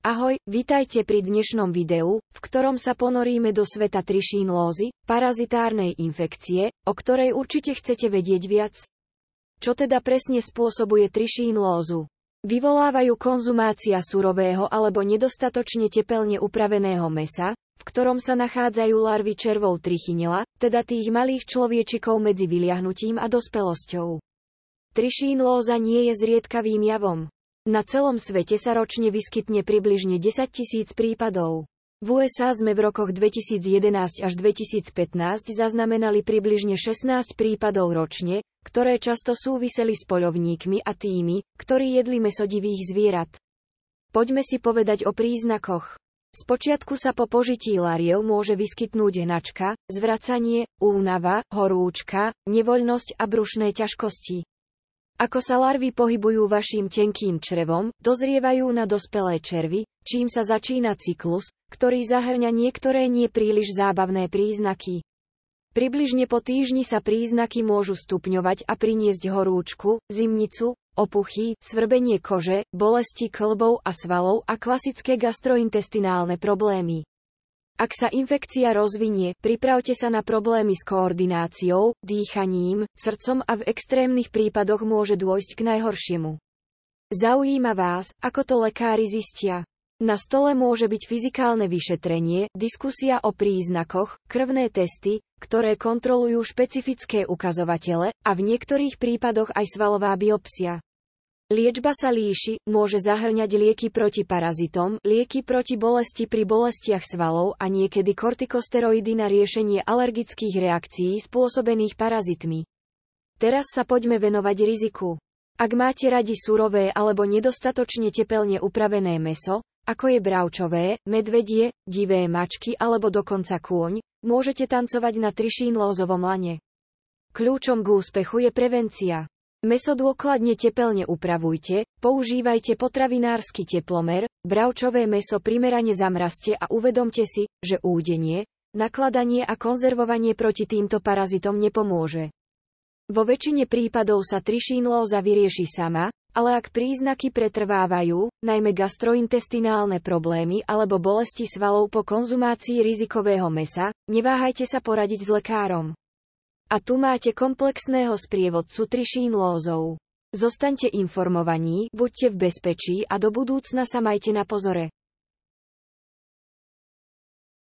Ahoj, vitajte pri dnešnom videu, v ktorom sa ponoríme do sveta trišínlózy, parazitárnej infekcie, o ktorej určite chcete vedieť viac. Čo teda presne spôsobuje trišínlózu? Vyvolávajú konzumácia surového alebo nedostatočne tepelne upraveného mäsa, v ktorom sa nachádzajú larvy červov trichinela, teda tých malých človečikov medzi vyliahnutím a dospelosťou. Trišínlóza nie je zriedkavým javom. Na celom svete sa ročne vyskytne približne 10 000 prípadov. V USA sme v rokoch 2011 až 2015 zaznamenali približne 16 prípadov ročne, ktoré často súviseli s poľovníkmi a tými, ktorí jedli mäso divých zvierat. Poďme si povedať o príznakoch. Spočiatku sa po požití lariev môže vyskytnúť hnačka, zvracanie, únava, horúčka, nevoľnosť a brušné ťažkosti. Ako sa larvy pohybujú vašim tenkým črevom, dozrievajú na dospelé červy, čím sa začína cyklus, ktorý zahŕňa niektoré nie príliš zábavné príznaky. Približne po týždni sa príznaky môžu stupňovať a priniesť horúčku, zimnicu, opuchy, svrbenie kože, bolesti kĺbov a svalov a klasické gastrointestinálne problémy. Ak sa infekcia rozvinie, pripravte sa na problémy s koordináciou, dýchaním, srdcom a v extrémnych prípadoch môže dôjsť k najhoršiemu. Zaujíma vás, ako to lekári zistia? Na stole môže byť fyzikálne vyšetrenie, diskusia o príznakoch, krvné testy, ktoré kontrolujú špecifické ukazovatele, a v niektorých prípadoch aj svalová biopsia. Liečba sa líši, môže zahŕňať lieky proti parazitom, lieky proti bolesti pri bolestiach svalov a niekedy kortikosteroidy na riešenie alergických reakcií spôsobených parazitmi. Teraz sa poďme venovať riziku. Ak máte radi surové alebo nedostatočne tepelne upravené mäso, ako je bravčové, medvedie, divé mačky alebo dokonca kôň, môžete tancovať na trišínlózovom lane. Kľúčom k úspechu je prevencia. Mäso dôkladne tepelne upravujte, používajte potravinársky teplomer, bravčové mäso primerane zamrazte a uvedomte si, že údenie, nakladanie a konzervovanie proti týmto parazitom nepomôže. Vo väčšine prípadov sa trišínlóza vyrieši sama, ale ak príznaky pretrvávajú, najmä gastrointestinálne problémy alebo bolesti svalov po konzumácii rizikového mäsa, neváhajte sa poradiť s lekárom. A tu máte komplexného sprievodcu trišínlózou. Zostaňte informovaní, buďte v bezpečí a do budúcna sa majte na pozore.